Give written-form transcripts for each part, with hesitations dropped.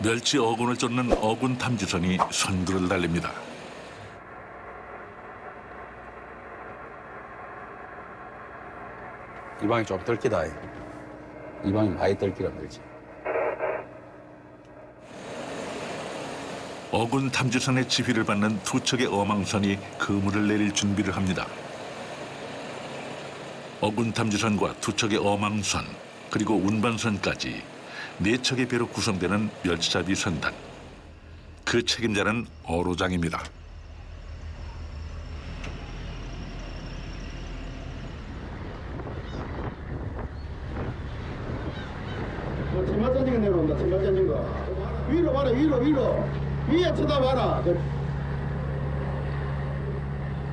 멸치 어군을 쫓는 어군 탐지선이 선두를 달립니다. 이 방이 좀 덜기다. 이 방이 많이 덜기란 말이지. 어군 탐지선의 지휘를 받는 두 척의 어망선이 그물을 내릴 준비를 합니다. 어군 탐지선과 두 척의 어망선, 그리고 운반선까지 네 척의 배로 구성되는 멸치잡이 선단. 그 책임자는 어로장입니다. 정말 짜증이 내려온다. 정말 짜증 거. 위로 봐라. 위로. 위에 쳐다봐라.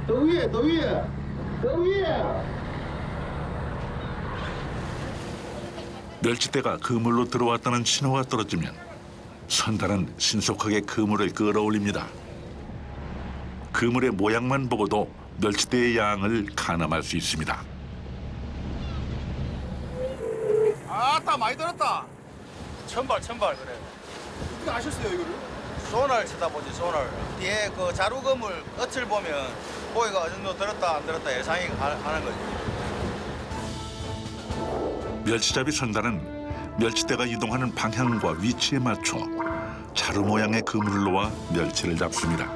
더 위에. 더 위에. 멸치대가 그물로 들어왔다는 신호가 떨어지면 선단은 신속하게 그물을 끌어올립니다. 그물의 모양만 보고도 멸치대의 양을 가늠할 수 있습니다. 아따 많이 들었다. 천발 그래. 어떻게 아셨어요 이거를? 소날 쳐다보지 소날. 뒤에 그 자루건물 끝을 보면 고기가 어느 정도 들었다 안 들었다 예상이 하는 거지. 멸치잡이 선단은 멸치대가 이동하는 방향과 위치에 맞춰 자루 모양의 그물을 놓아 멸치를 잡습니다.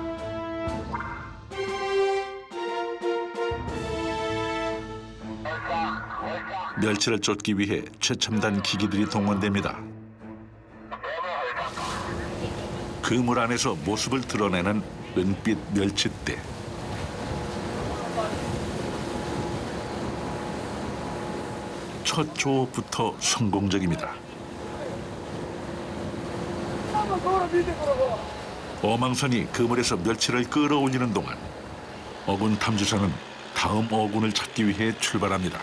멸치를 쫓기 위해 최첨단 기기들이 동원됩니다. 그물 안에서 모습을 드러내는 은빛 멸치대. 첫 조부터 성공적입니다. 어망선이 그물에서 멸치를 끌어올리는 동안 어군 탐지선은 다음 어군을 찾기 위해 출발합니다.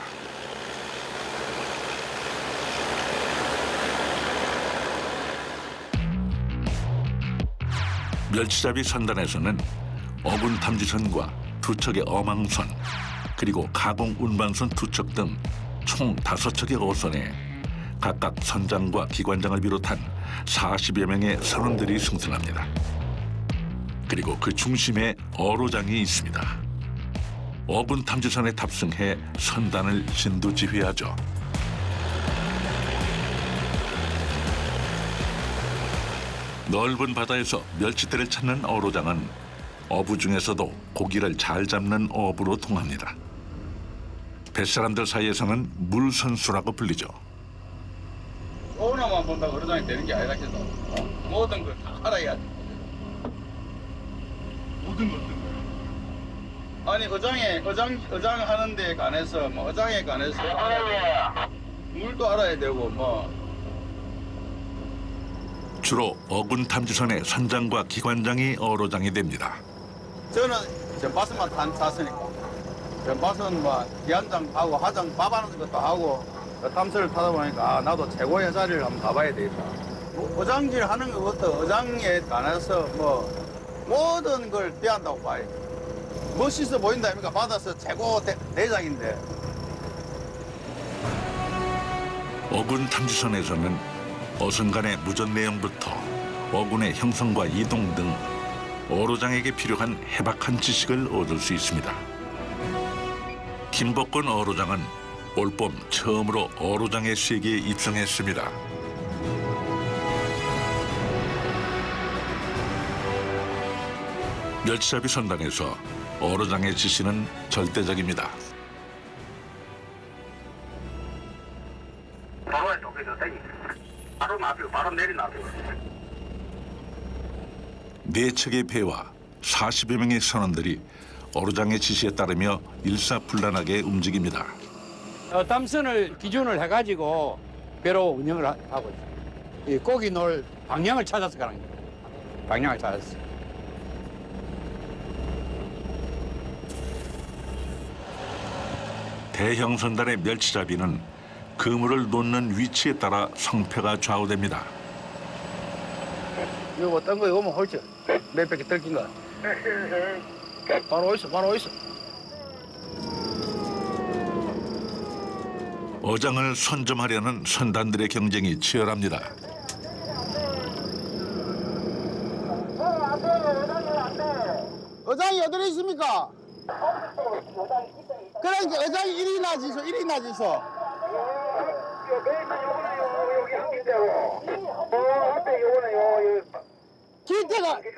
멸치잡이 선단에서는 어군 탐지선과 두 척의 어망선, 그리고 가공 운반선 두 척 등 총 5척의 어선에 각각 선장과 기관장을 비롯한 40여 명의 선원들이 승선합니다. 그리고 그 중심에 어로장이 있습니다. 어군 탐지선에 탑승해 선단을 진두지휘하죠. 넓은 바다에서 멸치대를 찾는 어로장은 어부 중에서도 고기를 잘 잡는 어부로 통합니다. 뱃사람들 사이에서는 물선수라고 불리죠. 오나만 본다고 어로장이 되는 게 아니라 해서 모든 걸 다 알아야 돼. 모든 것들. 아니 어장 하는 데 관해서 뭐 어장에 관해서 물도 알아야 되고 뭐. 주로 어군 탐지선의 선장과 기관장이 어로장이 됩니다. 저는 전바선만 탔으니까 전바선 뭐 기관장 하고 하장 밥하는 것도 하고 탐선을 타다 보니까 나도 최고의 자리를 한번 가봐야 되겠다. 어장질 하는 것부터 어장에 관해서 뭐 모든 걸 배운다고 봐요. 멋있어 보인다 아닙니까? 바다에서 최고 대장인데. 어군 탐지선에서는 어선 간의 무전 내용부터 어군의 형성과 이동 등 어로장에게 필요한 해박한 지식을 얻을 수 있습니다. 김복권 어로장은 올봄 처음으로 어로장의 세계에 입성했습니다. 멸치잡이 선단에서 어로장의 지시는 절대적입니다. 바로 내리놔둬. 네 척의 배와 40여 명의 선원들이 어로장의 지시에 따르며 일사불란하게 움직입니다. 땀선을 기준을 해가지고 배로 운영을 하고 있어요. 이 고기 놓을 방향을 찾아서 가는 거예요. 방향을 찾았어. 대형 선단의 멸치잡이는 그물을 놓는 위치에 따라 성패가 좌우됩니다. 이거 어떤 거 오면 홀죠. 몇 백이 들킨 거. 바로 있어. 어장을 선점하려는 선단들의 경쟁이 치열합니다. 어장이 어디 있습니까? 그러니까 어장이 이리 나지소, 이리 나지소.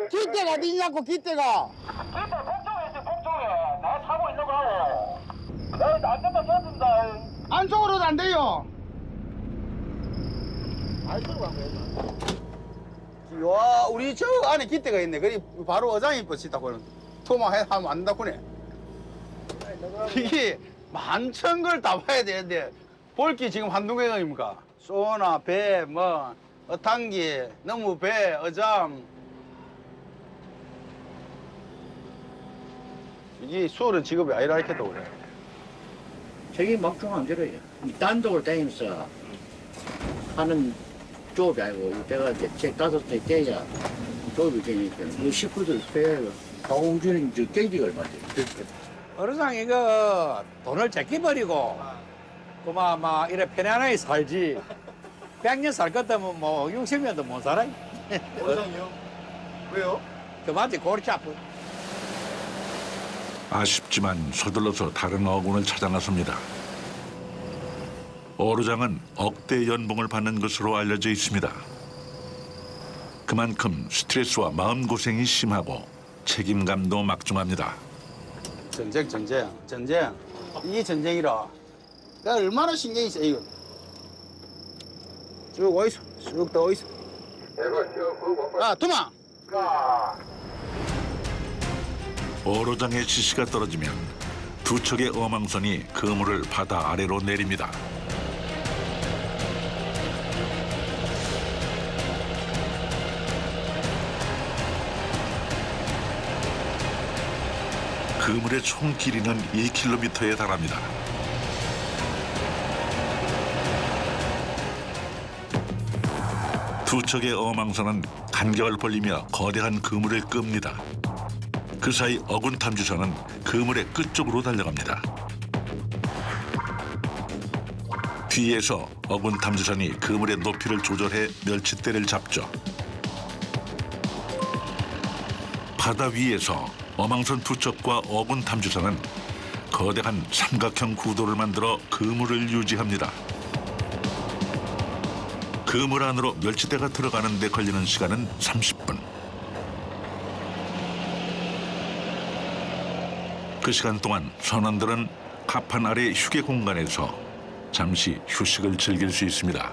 기대가 어디냐고, 기대가. 안쪽으로도 안 돼요. 와, 우리 저 안에 기대가 있네. 그리 바로 어장이 뻗치다 보는. 토마하면 안 된다구네. 이게 만천 걸 다 봐야 되는데 볼게 지금 한두 개입니까? 소나 배, 뭐 어탕기, 너무 배, 어장. 이게 수월은 직업이 아니라 했겠다고 그래. 책임 막중 안 들어요. 이 단독을 다니면서 하는 조업이 아니고 내가 이제 책 5대 떼야 조업이 되니까 이 식구들 빼야 가공주는 저 깨지가 얼마지. 어르상 이거 돈을 제끼버리고 그만 막 이래 편안하게 살지. 100년 살 것 같으면 뭐 60년도 못 살아. 어장이요? 왜요? 그만지 골치 아프. 아쉽지만 서둘러서 다른 어군을 찾아 나섭니다. 어로장은 억대 연봉을 받는 것으로 알려져 있습니다. 그만큼 스트레스와 마음고생이 심하고 책임감도 막중합니다. 전쟁. 이게 전쟁이라. 야, 얼마나 신경이 써, 이거. 쭉 어디서? 쭉 더 어디서? 아, 도망! 어로장의 지시가 떨어지면 두 척의 어망선이 그물을 바다 아래로 내립니다. 그물의 총 길이는 2km에 달합니다. 두 척의 어망선은 간격을 벌리며 거대한 그물을 끕니다. 그 사이 어군 탐지선은 그물의 끝쪽으로 달려갑니다. 뒤에서 어군 탐지선이 그물의 높이를 조절해 멸치대를 잡죠. 바다 위에서 어망선 두 척과 어군 탐지선은 거대한 삼각형 구도를 만들어 그물을 유지합니다. 그물 안으로 멸치대가 들어가는 데 걸리는 시간은 30분. 그 시간 동안 선원들은 갑판 아래 휴게 공간에서 잠시 휴식을 즐길 수 있습니다.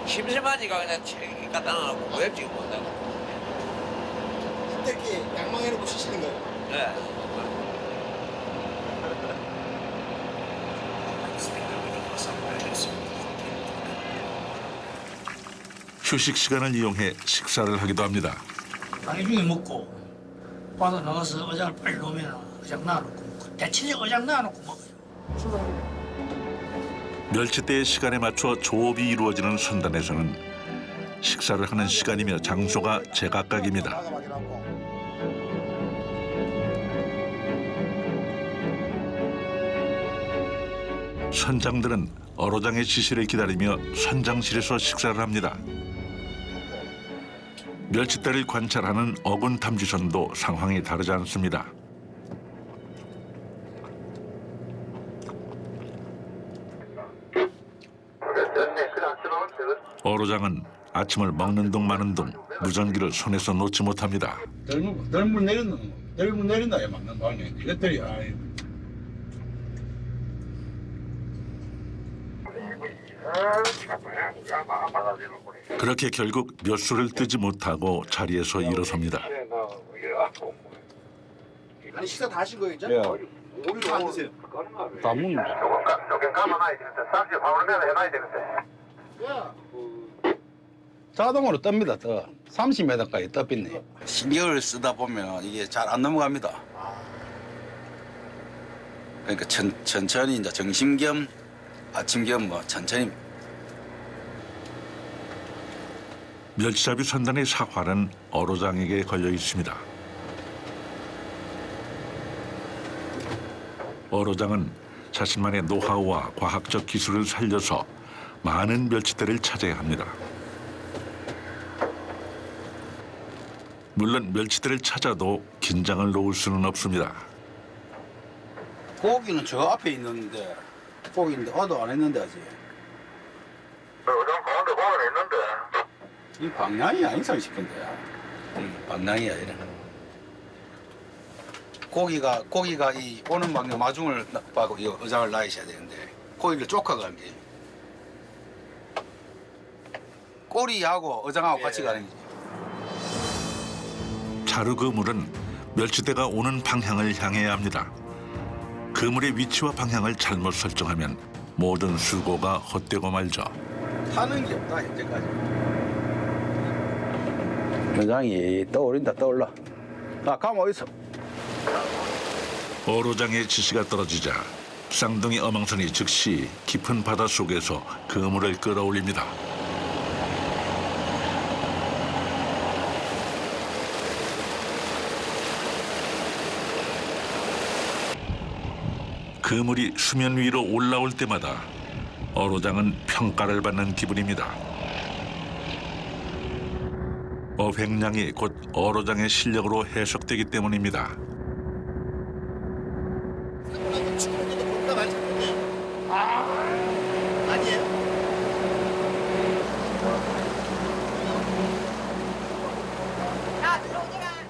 심심하니까 그냥 책 갖다 놔놓고 모욕지고 못하고. 이렇게 양망해놓고 쉬시는 거예요? 네. 휴식 시간을 이용해 식사를 하기도 합니다. 나중에 먹고 바다 나가서 어장을 빨리 놓으면 어장 놔놓고 먹고 대체적 어장 놔놓고 먹어요. 멸치대의 시간에 맞춰 조업이 이루어지는 선단에서는 식사를 하는 시간이며 장소가 제각각입니다. 선장들은 어로장의 지시를 기다리며 선장실에서 식사를 합니다. 멸치대를 관찰하는 어군 탐지선도 상황이 다르지 않습니다. 어로장은 아침을 먹는 둥 마는 둥 무전기를 손에서 놓지 못합니다. 덜물 내린다, 야, 맞는 거 아니야. 이것들이, 아이. 그렇게 결국 몇 수를 뜨지 못하고 자리에서 일어섭니다. 아니 식사 다 하신 거예요 이제? 예. 오늘도 안 드세요? 다 먹는다. 자동으로 뜹니다, 떠. 30m까지 떠빛네. 신경을 쓰다 보면 이게 잘 안 넘어갑니다. 그러니까 천천히 이제 점심 겸 아침 겸 뭐 천천히. 멸치잡이 선단의 사활은 어로장에게 걸려 있습니다. 어로장은 자신만의 노하우와 과학적 기술을 살려서 많은 멸치들을 찾아야 합니다. 물론 멸치들을 찾아도 긴장을 놓을 수는 없습니다. 고기는 저 앞에 있는데 고기인데 어도 안 했는데 아직. 어장 가운데 보면 있는데. 이 방향이 아니상 싶은데. 방향이 아니라. 고기가 이 오는 방향 마중을 봐고 이 어장을 놔있어야 되는데 고기를 쫓아가는 게 꼬리하고 어장하고 같이 가는 거지. 자루 그물은 멸치대가 오는 방향을 향해야 합니다. 그물의 위치와 방향을 잘못 설정하면 모든 수고가 헛되고 말죠. 타는 게 없다 현재까지. 어장이 떠오른다 떠올라. 아 가면 어디서? 어로장의 지시가 떨어지자 쌍둥이 어망선이 즉시 깊은 바다 속에서 그물을 끌어올립니다. 그물이 수면 위로 올라올 때마다 어로장은 평가를 받는 기분입니다. 어획량이 곧 어로장의 실력으로 해석되기 때문입니다.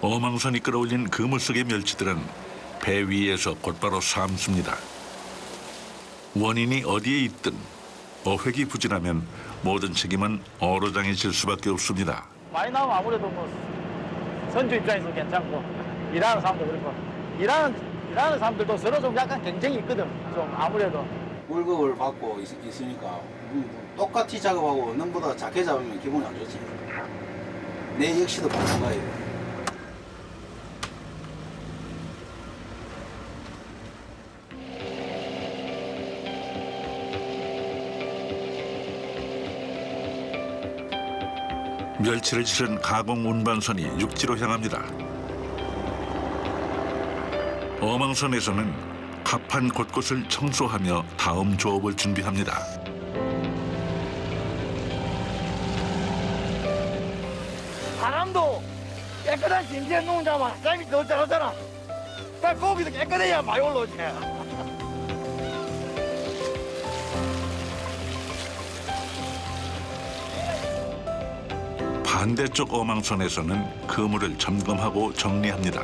어망선이 끌어올린 그물 속의 멸치들은 배 위에서 곧바로 삶습니다. 원인이 어디에 있든 어획이 부진하면 모든 책임은 어로장에 질 수밖에 없습니다. 많이 나오면 아무래도 뭐 선주 입장에서 괜찮고 일하는 사람도 그렇고 일하는 사람들도 서로 좀 약간 경쟁이 있거든. 좀 아무래도 월급을 받고 있으니까 똑같이 작업하고 남보다 작게 잡으면 기분이 안 좋지. 내 역시도 마찬가지예요. 멸치를 실은 가공 운반선이 육지로 향합니다. 어망선에서는 갑판 곳곳을 청소하며 다음 조업을 준비합니다. 사람도 깨끗한 신기한 농장만 사람이 더 잘하잖아. 고기도 깨끗해야 많이 올라오지. 반대쪽 어망선에서는 그물을 점검하고 정리합니다.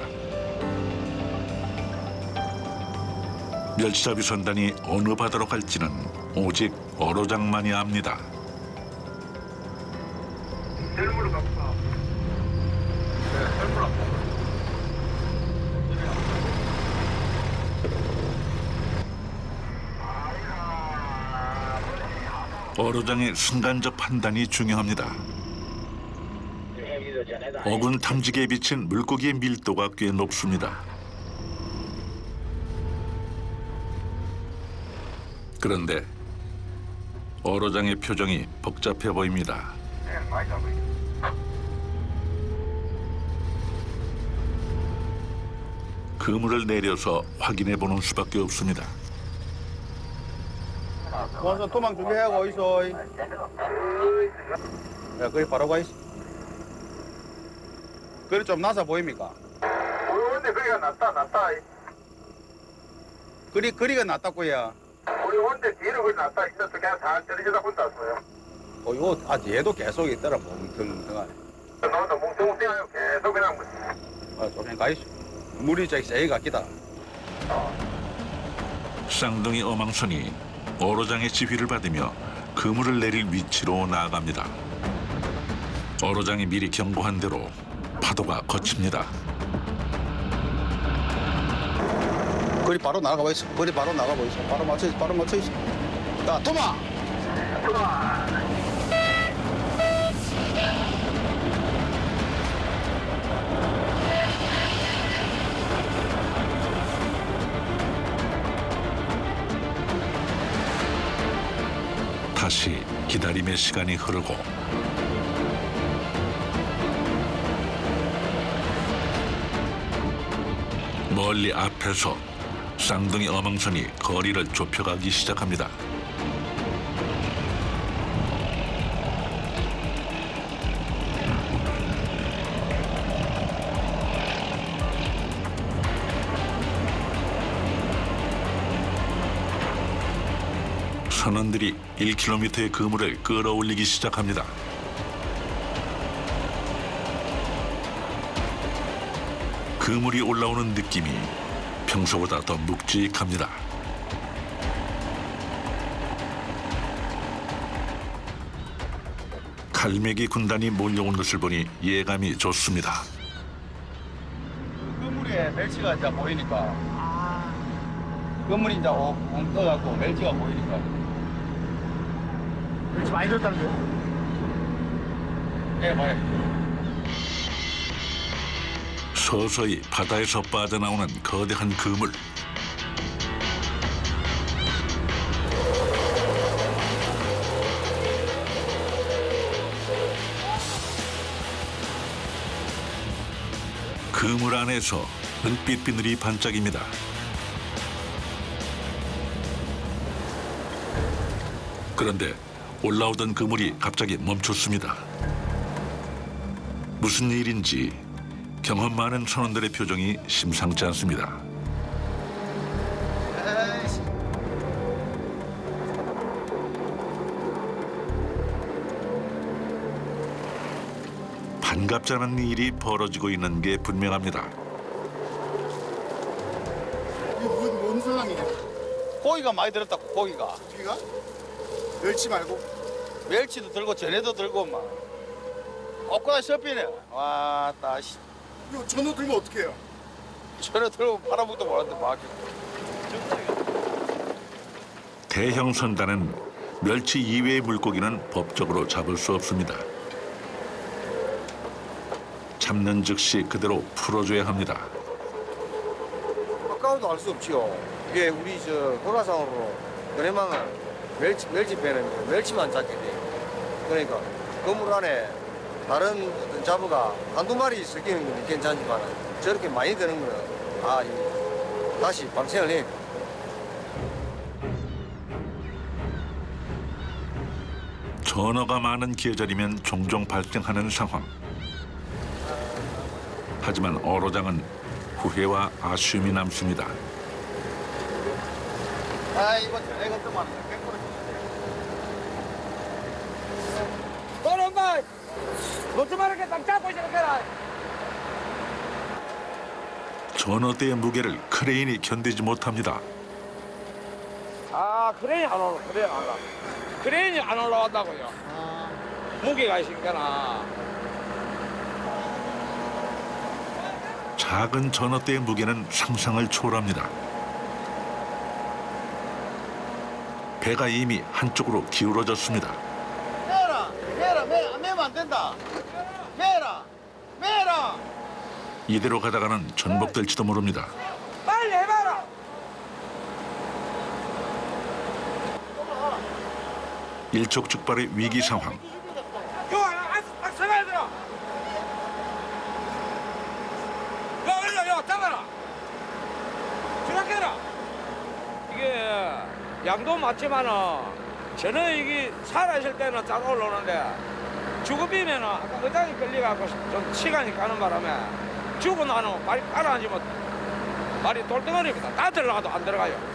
멸치잡이 선단이 어느 바다로 갈지는 오직 어로장만이 압니다. 대물로 갑시다. 네, 대물 앞에. 어로장의 순간적 판단이 중요합니다. 어군 탐지기에 비친 물고기의 밀도가 꽤 높습니다. 그런데 어로장의 표정이 복잡해 보입니다. 네, 많이 잡고 있어. 그물을 내려서 확인해 보는 수밖에 없습니다. 원선 도망 준비하고 있어. 야, 거기 바로 가 있어. 그리 좀 나서 보입니까? 우리 거기가 낫다. 그리가 낫다고야. 우리 원대 뒤로 그 낫다 있어서 그냥 다 떨어지다 혼났어요. 이거 얘도 계속 있더라 멍텅텅하네. 너도 뭉뚱뭉뚱하고 계속 그냥 조금 가 있어. 물이 저기 세게 같기다. 쌍둥이 어망선이 어로장의 지휘를 받으며 그물을 내릴 위치로 나아갑니다. 어로장이 미리 경고한 대로 파도가 거칩니다. 그리 바로 나가 있어. 그리 바로 나가 있어. 바로 맞춰 있어. 자, 도마. 다시 기다림의 시간이 흐르고 멀리 앞에서 쌍둥이 어망선이 거리를 좁혀가기 시작합니다. 선원들이 1km의 그물을 끌어올리기 시작합니다. 그물이 올라오는 느낌이 평소보다 더 묵직합니다. 갈매기 군단이 몰려온 것을 보니 예감이 좋습니다. 그물에 멸치가 이제 보이니까 그물이 이제 떠갖고 멸치가 보이니까 멸치 많이 들었다는데요? 네, 봐요. 서서히 바다에서 빠져나오는 거대한 그물. 그물 안에서 은빛 비늘이 반짝입니다. 그런데 올라오던 그물이 갑자기 멈췄습니다. 무슨 일인지 경험 많은 선원들의 표정이 심상치 않습니다. 반갑지 않은 일이 벌어지고 있는 게 분명합니다. 이게 뭔 상황이냐? 고기가 많이 들었다, 고기가. 고기가? 멸치 말고? 멸치도 들고 전에도 들고 막 옷가다 셔피네. 와, 따시. 이거 전어 들면 어떡해요? 전에 들고 팔아먹도 몰랐는데 막. 대형 선단은 멸치 이외의 물고기는 법적으로 잡을 수 없습니다. 잡는 즉시 그대로 풀어줘야 합니다. 아까워도 알 수 없지요. 이게 우리 저 도라상으로 그래망은 멸치 배는 멸치만 잡게 돼. 그러니까 그물 안에 다른 어떤 잡어가 한두 마리 섞이는 건 괜찮지만 저렇게 많이 드는 거는 이거 다시 방생을 해. 전어가 많은 계절이면 종종 발생하는 상황. 하지만 어로장은 후회와 아쉬움이 남습니다. 이거 전에 같더만 100% 너는 엄마 놓지 말게 딱 잡고 시작해라. 전어대의 무게를 크레인이 견디지 못합니다. 크레인이 안 올라. 크레인이 안 올라온다고요. 무게가 있으니까. 작은 전어대의 무게는 상상을 초월합니다. 배가 이미 한쪽으로 기울어졌습니다. 매면 안 된다. 매라. 이대로 가다가는 전복될지도 모릅니다. 빨리 해봐라. 일촉즉발의 위기 상황. 딱 서가야 돼요. 야, 잡아라. 생각해라. 이게 양도 맞지만은 저는 이게 살아있을 때는 잘 올라오는데 죽어비면은 아까 의장이 걸려갖고 좀 시간이 가는 바람에 죽고 나면 발이 가라앉으면 발이 돌덩어리입니다. 다 들어가도 안 들어가요.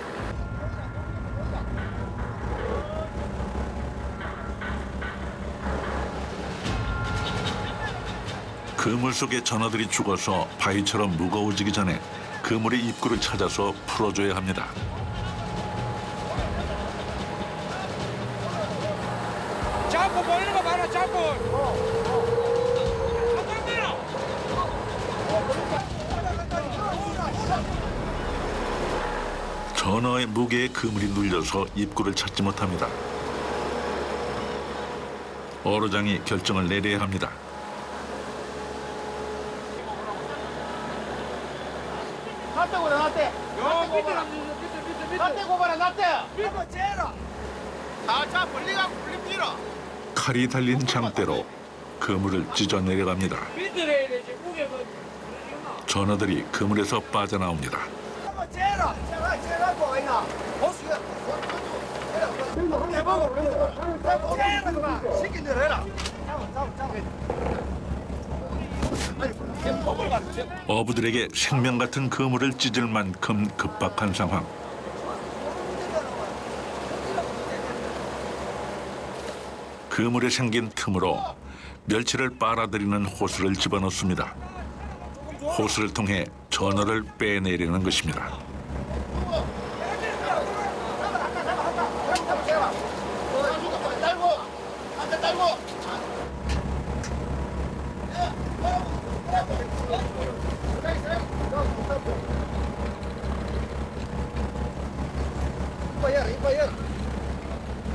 그물 속에 전어들이 죽어서 바위처럼 무거워지기 전에 그물의 입구를 찾아서 풀어줘야 합니다. 잡고 보이는 거 봐라, 잡고. 전어의 무게에 그물이 눌려서 입구를 찾지 못합니다. 어로장이 결정을 내려야 합니다. 나대 고라 나대. 나대 고봐라 나대. 이거 째라. 자, 벌리가고 불립니다. 칼이 달린 장대로 그물을 찢어 내려갑니다. 밑에 되지 무게가. 전어들이 그물에서 빠져나옵니다. 어부들에게 생명 같은 그물을 찢을 만큼 급박한 상황. 그물에 생긴 틈으로 멸치를 빨아들이는 호스를 집어넣습니다. 호스를 통해 전어를 빼내려는 것입니다.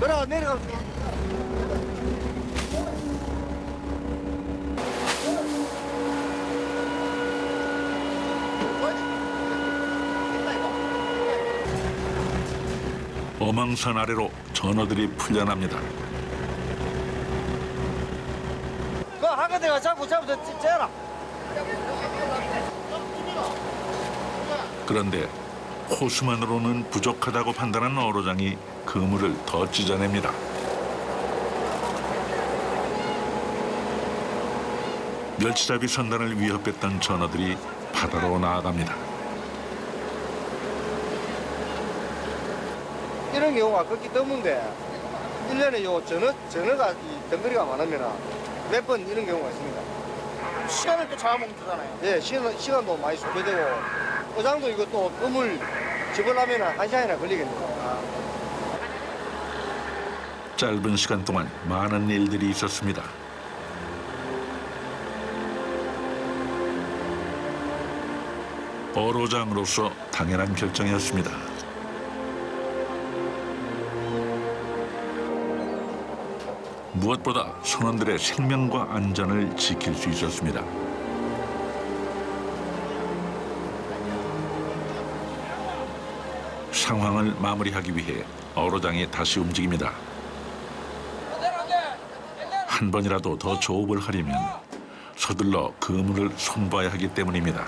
그래 내려가. 어망산 아래로 전어들이 풀려납니다. 그 한가대가 잡아서 째라. 그런데 호수만으로는 부족하다고 판단한 어로장이 그물을 더 찢어냅니다. 멸치잡이 선단을 위협했던 전어들이 바다로 나아갑니다. 이런 경우가 극히 드문데 1년에 요 전어가 이 덩어리가 많으면 몇 번 이런 경우가 있습니다. 시간을 또 잡아먹으면 되잖아요. 예, 시간도 많이 소비되고 어장도 이거 또 그물 집으려면 1시간이나 걸리겠네요. 짧은 시간 동안 많은 일들이 있었습니다. 어로장으로서 당연한 결정이었습니다. 무엇보다 선원들의 생명과 안전을 지킬 수 있었습니다. 상황을 마무리하기 위해 어로장이 다시 움직입니다. 한 번이라도 더 조업을 하려면 서둘러 그물을 손봐야 하기 때문입니다.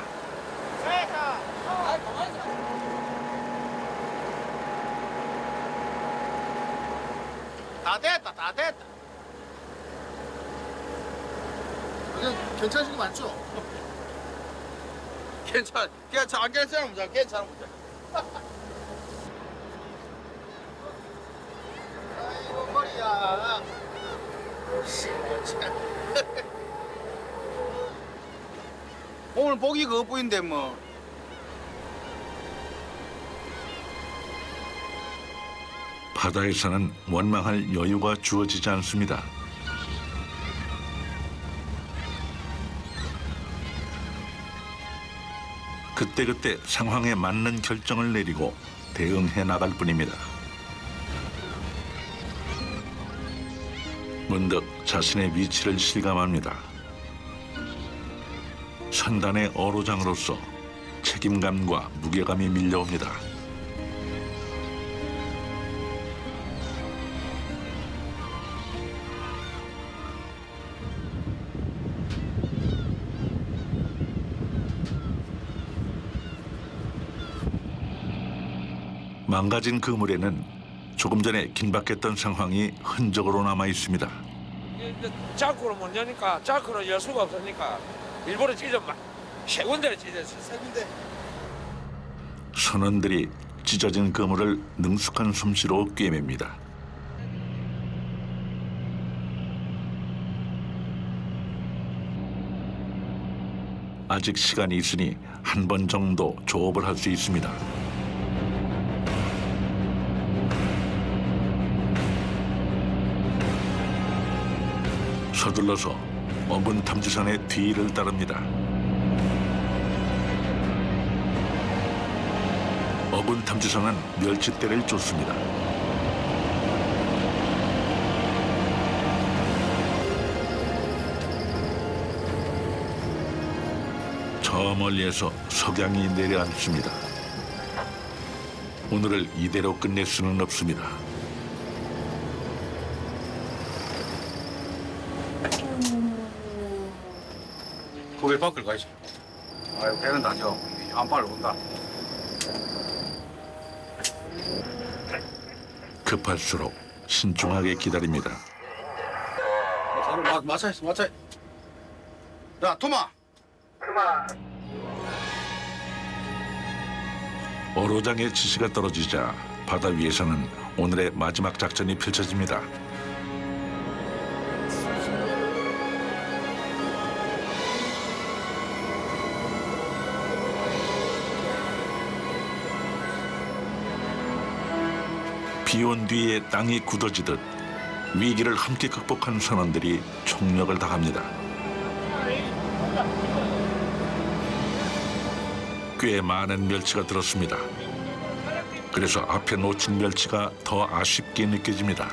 다 됐다. 괜찮으신 거 맞죠? 괜찮아. 안 괜찮으면 괜찮으면 아이고 머리야. 오늘 보기 그것뿐인데 뭐. 바다에서는 원망할 여유가 주어지지 않습니다. 그때그때 상황에 맞는 결정을 내리고 대응해 나갈 뿐입니다. 문득 자신의 위치를 실감합니다. 선단의 어로장으로서 책임감과 무게감이 밀려옵니다. 망가진 그물에는 조금 전에 긴박했던 상황이 흔적으로 남아 있습니다. 자크로 못 여니까 자크로 열 수가 없으니까 일부러 찢어 세 군데를 찢었어. 세 군데. 선원들이 찢어진 그물을 능숙한 솜씨로 꿰맵니다. 아직 시간이 있으니 한 번 정도 조업을 할 수 있습니다. 서둘러서 어군 탐지선의 뒤를 따릅니다. 어군 탐지선은 멸치대를 쫓습니다. 저 멀리에서 석양이 내려앉습니다. 오늘을 이대로 끝낼 수는 없습니다. 고개 밖을 가야지. 아유, 배는 다져. 안 빨리 온다. 급할수록 신중하게 기다립니다. 맞춰 있어, 맞춰. 야, 토마. 어로장의 지시가 떨어지자 바다 위에서는 오늘의 마지막 작전이 펼쳐집니다. 비온 뒤에 땅이 굳어지듯 위기를 함께 극복한 선원들이 총력을 다합니다. 꽤 많은 멸치가 들었습니다. 그래서 앞에 놓친 멸치가 더 아쉽게 느껴집니다.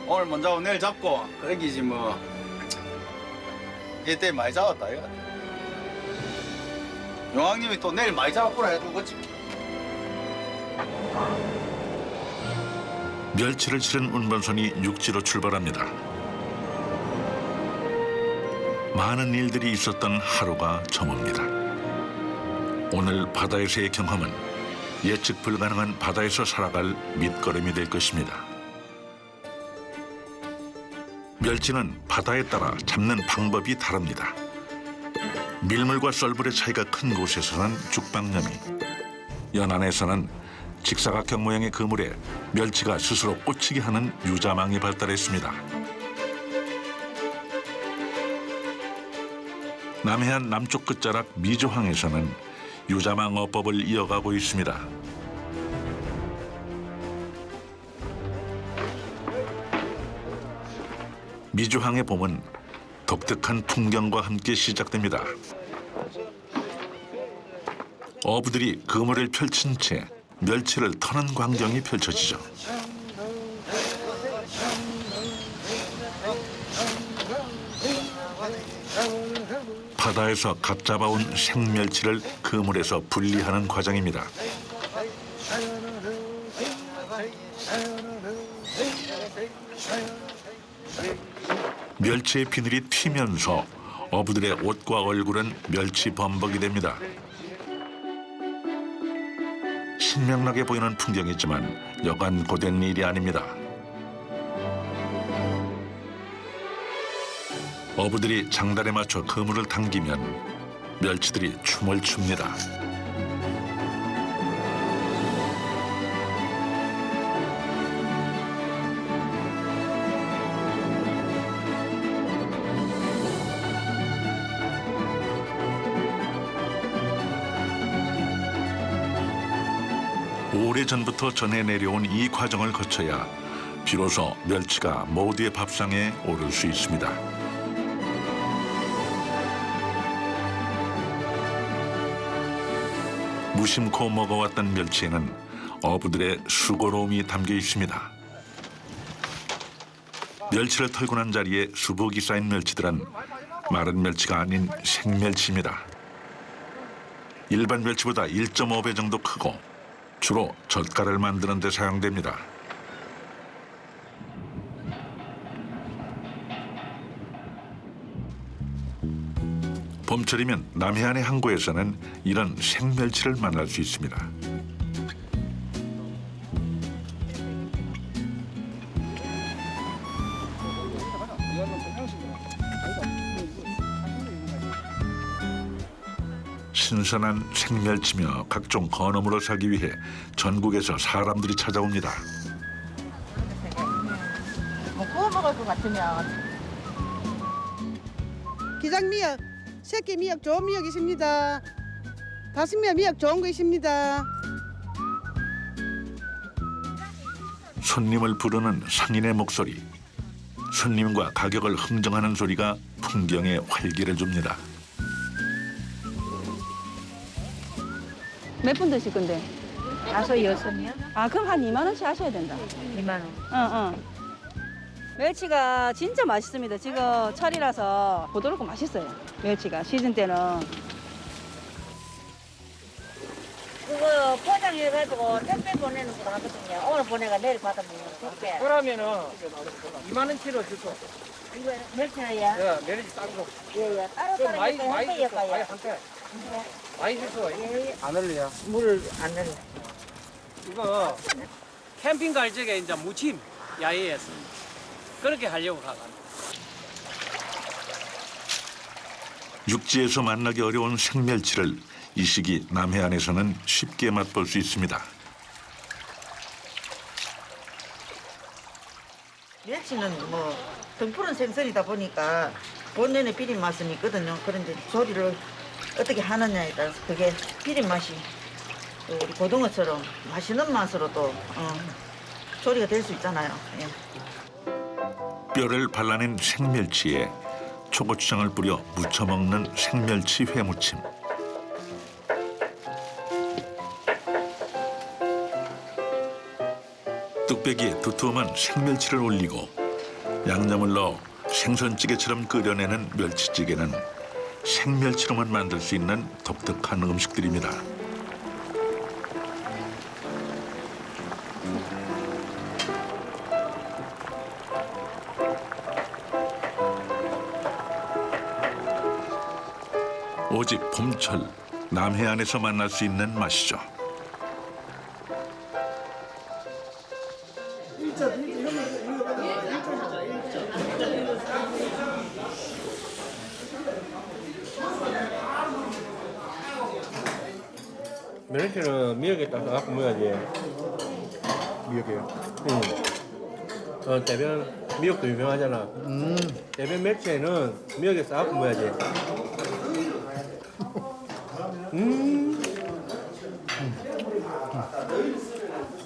오늘 먼저 하고 내일 잡고 그러기지 뭐. 이때 많이 잡았다 이거. 용왕님이 또 내일 많이 잡았구나 해도 그렇지. 멸치를 실은 운반선이 육지로 출발합니다. 많은 일들이 있었던 하루가 저뭅니다. 오늘 바다에서의 경험은 예측 불가능한 바다에서 살아갈 밑거름이 될 것입니다. 멸치는 바다에 따라 잡는 방법이 다릅니다. 밀물과 썰물의 차이가 큰 곳에서는 죽방념이, 연안에서는 직사각형 모양의 그물에 멸치가 스스로 꽂히게 하는 유자망이 발달했습니다. 남해안 남쪽 끝자락 미조항에서는 유자망 어법을 이어가고 있습니다. 미조항의 봄은 독특한 풍경과 함께 시작됩니다. 어부들이 그물을 펼친 채 멸치를 터는 광경이 펼쳐지죠. 바다에서 갓 잡아온 생멸치를 그물에서 분리하는 과정입니다. 멸치의 비늘이 튀면서 어부들의 옷과 얼굴은 멸치 범벅이 됩니다. 신명나게 보이는 풍경이지만 여간 고된 일이 아닙니다. 어부들이 장단에 맞춰 그물을 당기면 멸치들이 춤을 춥니다. 오래전부터 전해 내려온 이 과정을 거쳐야 비로소 멸치가 모두의 밥상에 오를 수 있습니다. 무심코 먹어왔던 멸치에는 어부들의 수고로움이 담겨 있습니다. 멸치를 털고 난 자리에 수북이 쌓인 멸치들은 마른 멸치가 아닌 생멸치입니다. 일반 멸치보다 1.5배 정도 크고 주로 젓갈을 만드는 데 사용됩니다. 봄철이면 남해안의 항구에서는 이런 생멸치를 만날 수 있습니다. 신선한 생멸치며 각종 건어물을 사기 위해 전국에서 사람들이 찾아옵니다. 뭐 구워 먹을 것 같으면 기장미역, 새끼 미역 좋은 미역 있습니다. 다섯미역 미역 좋은 거 있습니다. 손님을 부르는 상인의 목소리, 손님과 가격을 흥정하는 소리가 풍경에 활기를 줍니다. 몇 분 드실 건데? 5-6이요? 아 그럼 한 2만 원씩 하셔야 된다. 2만 원. 응. 멸치가 진짜 맛있습니다. 지금 철이라서 부드럽고 맛있어요. 멸치가 시즌 때는. 그거 포장해가지고 택배 보내는 거 하거든요. 오늘 보내가 내일 받아먹는 택배. 그러면은 2만 원치로 줄 거. 이거 멸치나요? 예, 멸치 싼 거. 예예. 따로 좀 따로 많이 한대 줬어. 요 한테. 많이 드세요. 안 흘려요. 물을 안 넣어. 이거 캠핑 갈 적에 이제 무침 야외에서 그렇게 하려고 가가. 육지에서 만나기 어려운 생멸치를 이 시기 남해안에서는 쉽게 맛볼 수 있습니다. 멸치는 뭐 등푸른 생선이다 보니까 본연의 비린 맛은 있거든요. 그런데 조리를 어떻게 하느냐에 따라서 그게 비린 맛이 또 우리 고등어처럼 맛있는 맛으로 또 조리가 될 수 있잖아요. 예. 뼈를 발라낸 생멸치에 초고추장을 뿌려 무쳐 먹는 생멸치 회무침. 뚝배기에 두툼한 생멸치를 올리고 양념을 넣어 생선찌개처럼 끓여내는 멸치찌개는 생멸치로만 만들 수 있는 독특한 음식들입니다. 오직 봄철 남해안에서 만날 수 있는 맛이죠. 멸치는 미역에 따서 먹어야지. 미역이에요. 대변 미역도 유명하잖아. 대변 멸치에는 미역에 싸갖고 먹어야지.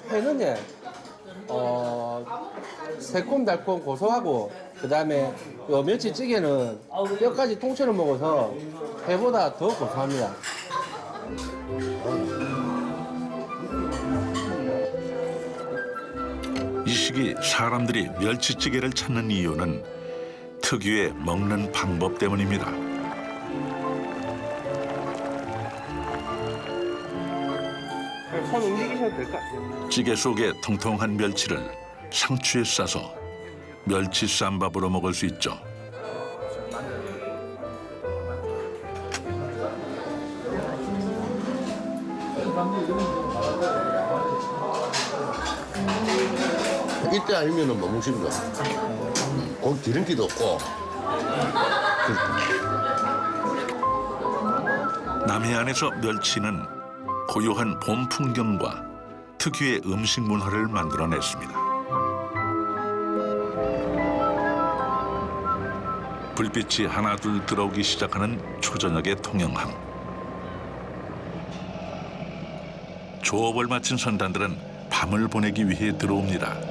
회는 새콤달콤 고소하고 그다음에 요 멸치찌개는 뼈까지 통째로 먹어서 회보다 더 고소합니다. 이 시기 사람들이 멸치찌개를 찾는 이유는 특유의 먹는 방법 때문입니다. 손 움직이셔도 될 것 같아요. 찌개 속에 통통한 멸치를 상추에 싸서 멸치 쌈밥으로 먹을 수 있죠. 이때 아니면은 못 먹습니다. 고기 기름기도 없고. 남해안에서 멸치는 고요한 봄 풍경과 특유의 음식 문화를 만들어냈습니다. 불빛이 하나둘 들어오기 시작하는 초저녁의 통영항. 조업을 마친 선단들은 밤을 보내기 위해 들어옵니다.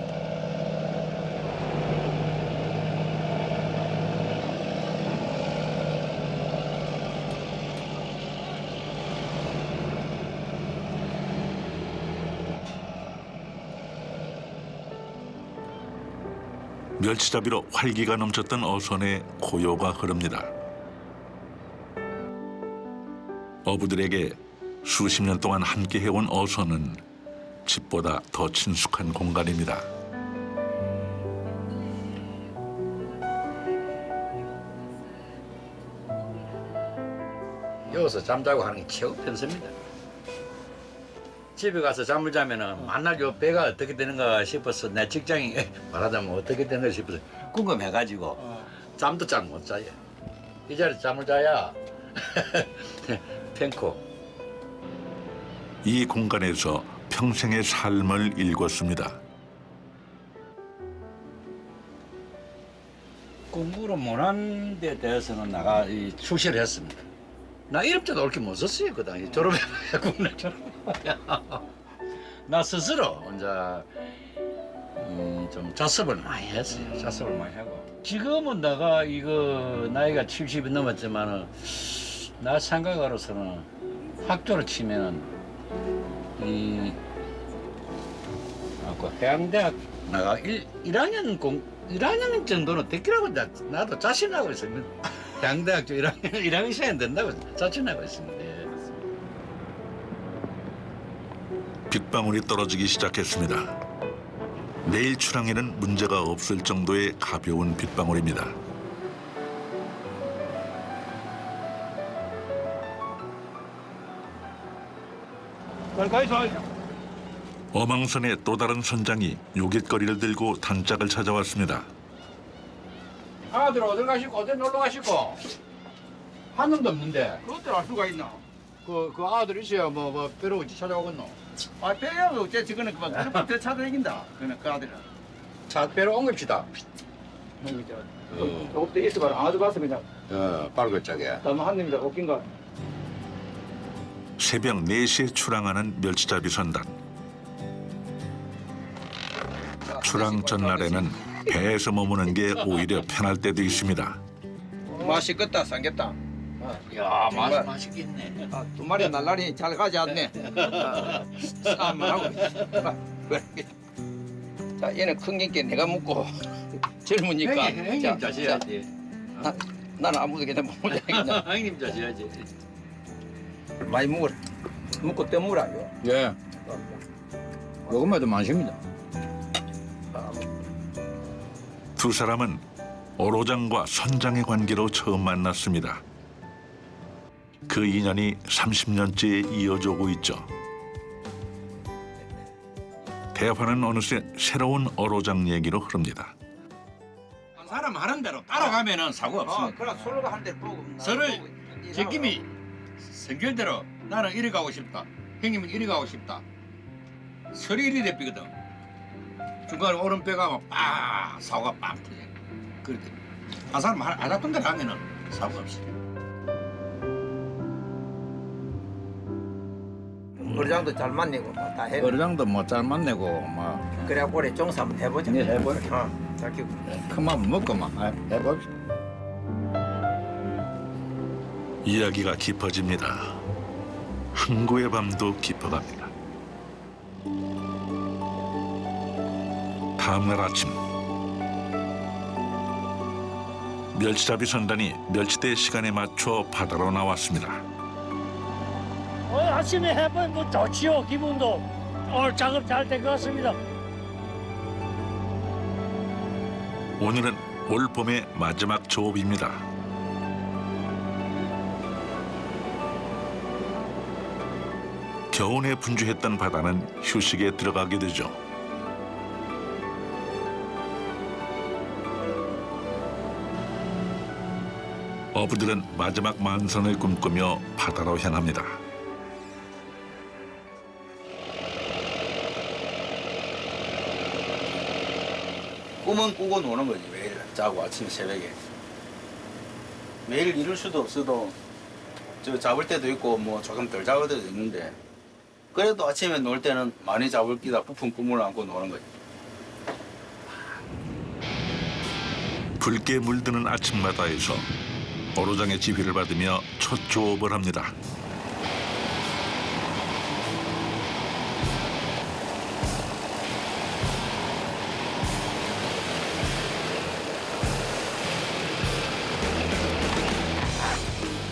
멸치잡이로 활기가 넘쳤던 어선에 고요가 흐릅니다. 어부들에게 수십 년 동안 함께 해온 어선은 집보다 더 친숙한 공간입니다. 여기서 잠자고 하는 게 최고 편습니다. 집에 가서 잠을 자면은 만날 요 배가 어떻게 되는가 싶어서 내 직장이 말하자면 어떻게 되는가 싶어서 궁금해가지고 잠도 잘 못 자요. 이 자리에 잠을 자야 penco. 이 공간에서 평생의 삶을 일궜습니다. 공부를 못한 데 대해서는 내가 출시를 했습니다. 나 이름자도 옳게 못 썼어요. 그 당시 졸업해봐야 국내 졸업해봐야. 나 스스로 이제 좀 자습을 많이 했어요. 자습을 많이 하고. 지금은 내가 이거 나이가 70이 넘었지만은 나 생각으로서는 학교를 치면은 그 해양대학 나가 1학년 정도는 됐기라고 나도 자신하고 있습니다. 해양대학교 1학년 시간이 된다고 자신하고 있습니다. 빗방울이 떨어지기 시작했습니다. 내일 출항에는 문제가 없을 정도의 가벼운 빗방울입니다. 어망선의 또 다른 선장이 요깃거리를 들고 단짝을 찾아왔습니다. 아들 어디 가시고 어디 놀러 가시고 한 놈도 없는데. 그것들 알 수가 있나? 그 아들 있어야 뭐 벼로 어찌 찾아오겠노? 아, 빼야 어째 지금은 그만 그렇게 찾아다닌다. 그는 그 아들은. 차 벼로 옮깁시다. 조금 더 있어봐라. 아주 가서 그냥 빨갛게. 한 입니다. 웃긴 거. 새벽 4시에 출항하는 멸치잡이 선단. 출항 전날에는 배에서 머무는 게 오히려 편할 때도 있습니다. 맛있겠다, 삼겹다. 야, 맛있겠네. 두 마리 날라리 잘 가지 않네. 싸움만 하고. 자, 얘는 큰 게 내가 먹고 젊으니까. 형님 자셔야지. 나는 아무도 그냥 못 먹겠나. 형님 자셔야지. 많이 먹어라. 먹고 또 먹으라. 예. 요것만 도 많습니다. 두 사람은 어로장과 선장의 관계로 처음 만났습니다. 그 인연이 30년째 이어져 오고 있죠. 대화는 어느새 새로운 어로장 얘기로 흐릅니다. 사람 하는 대로 따라가면은 사고 없습니다. 그럼 서로가 한 대 보고. 서로 제끼미 성결대로 나는 이리 가고 싶다. 형님은 이리 가고 싶다. 서로 이리 대피거든. 중간에 오른배가 막 사고가 빵 터져. 그렇게 한 사람 안 했던 대로 하면은 사고 없이. 어장도 잘 만나고 다 해. 어장도 뭐 잘 만나고 막. 그래 올해 종사 한번 해보자. 네, 해보자. 잘 키우고. 큰맘 먹고 막 해봅시다. 이야기가 깊어집니다. 항구의 밤도 깊어갑니다. 다음날 아침 멸치잡이 선단이 멸치대 시간에 맞춰 바다로 나왔습니다. 아침에 해보니까 좋지요. 기분도 오늘 작업 잘 된 것 같습니다. 오늘은 올 봄의 마지막 조업입니다. 겨우내 분주했던 바다는 휴식에 들어가게 되죠. 어부들은 마지막 만선을 꿈꾸며 바다로 향합니다. 꿈은 꾸고 노는 거지. 매일 자고 아침 새벽에. 매일 이룰 수도 없어도 저 잡을 때도 있고 뭐 조금 덜 잡을 때도 있는데 그래도 아침에 놀 때는 많이 잡을 끼다 부푼 꿈을 안고 노는 거지. 붉게 물드는 아침 바다에서 어로장의 지휘를 받으며 첫 조업을 합니다.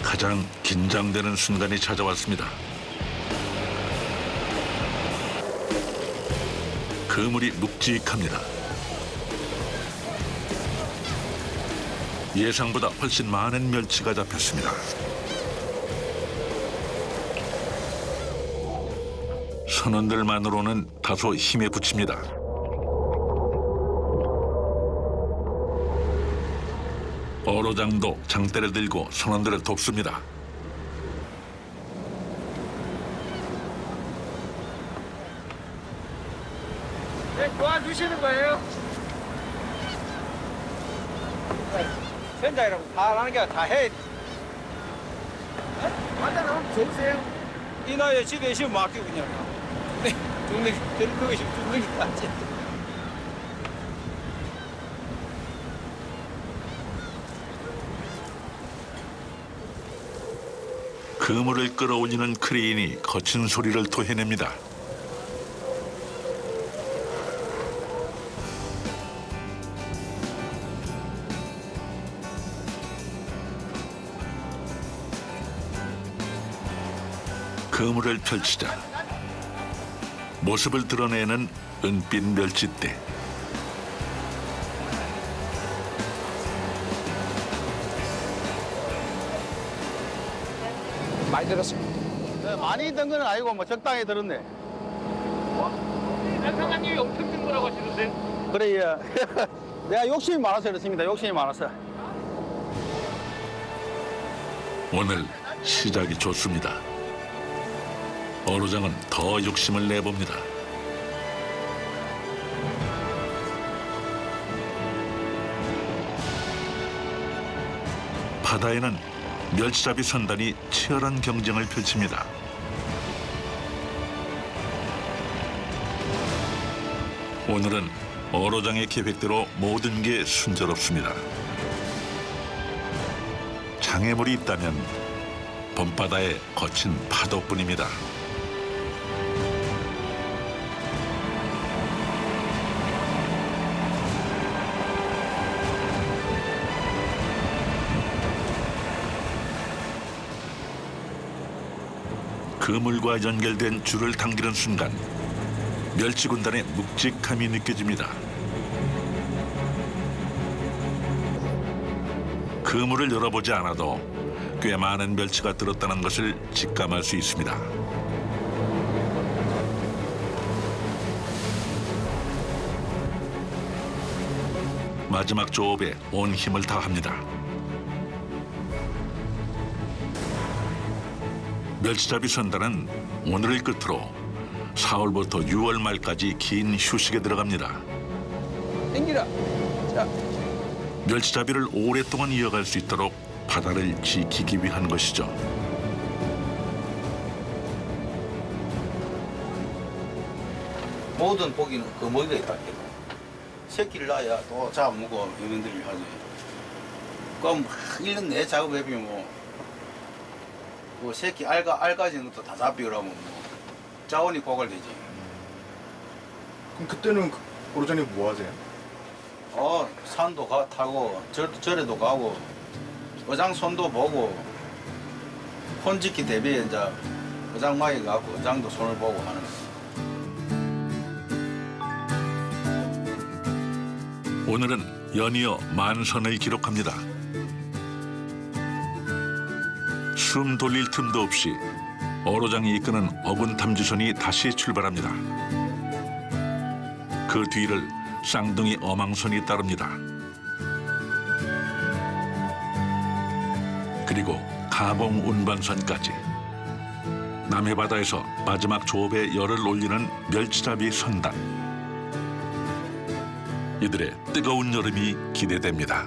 가장 긴장되는 순간이 찾아왔습니다. 그물이 묵직합니다. 예상보다 훨씬 많은 멸치가 잡혔습니다. 선원들만으로는 다소 힘에 부칩니다. 어로장도 장대를 들고 선원들을 돕습니다. 네, 도와주시는 거예요? 현장이라고 다 하는 게 다 해. 간단히 한번 줘보세요. 이 나이에 집에 있으면 맡기고 그냥. 네, 죽는 게, 그거 있으면 죽는 게 낫지. 그물을 끌어올리는 크레인이 거친 소리를 토해냅니다. 그물을 펼치자 모습을 드러내는 은빛 멸치대. 많이 들었습니다. 많이 든 건 아니고 뭐 적당히 들었네. 사장님이 엄청 든 거라고 하시는데. 그래, 예. 내가 욕심이 많아서 그렇습니다. 욕심이 많아서. 오늘 시작이 좋습니다. 어로장은 더 욕심을 내봅니다. 바다에는 멸치잡이 선단이 치열한 경쟁을 펼칩니다. 오늘은 어로장의 계획대로 모든 게 순조롭습니다. 장애물이 있다면 봄바다의 거친 파도뿐입니다. 그물과 연결된 줄을 당기는 순간 멸치 군단의 묵직함이 느껴집니다. 그물을 열어보지 않아도 꽤 많은 멸치가 들었다는 것을 직감할 수 있습니다. 마지막 조업에 온 힘을 다합니다. 멸치잡이 선단은 오늘을 끝으로 4월부터 6월 말까지 긴 휴식에 들어갑니다. 땡기라. 자. 멸치잡이를 오랫동안 이어갈 수 있도록 바다를 지키기 위한 것이죠. 모든 고기는 그 먹이가 있다. 새끼를 낳아야 또 잡아먹고 여민들이 하지. 그럼 1년 내에 작업해보면 뭐 새끼 알까지는 또 다 잡히고 그러면 뭐 자원이 고갈되지. 그럼 그때는 어로장님 뭐 하세요? 산도 타고 절에도 가고 어장 손도 보고 혼짓기 대비에 이제 어장 마이 가고 어장도 손을 보고 하는 거예요. 오늘은 연이어 만선을 기록합니다. 숨 돌릴 틈도 없이 어로장이 이끄는 어군 탐지선이 다시 출발합니다. 그 뒤를 쌍둥이 어망선이 따릅니다. 그리고 가공 운반선까지 남해바다에서 마지막 조업에 열을 올리는 멸치잡이 선단. 이들의 뜨거운 여름이 기대됩니다.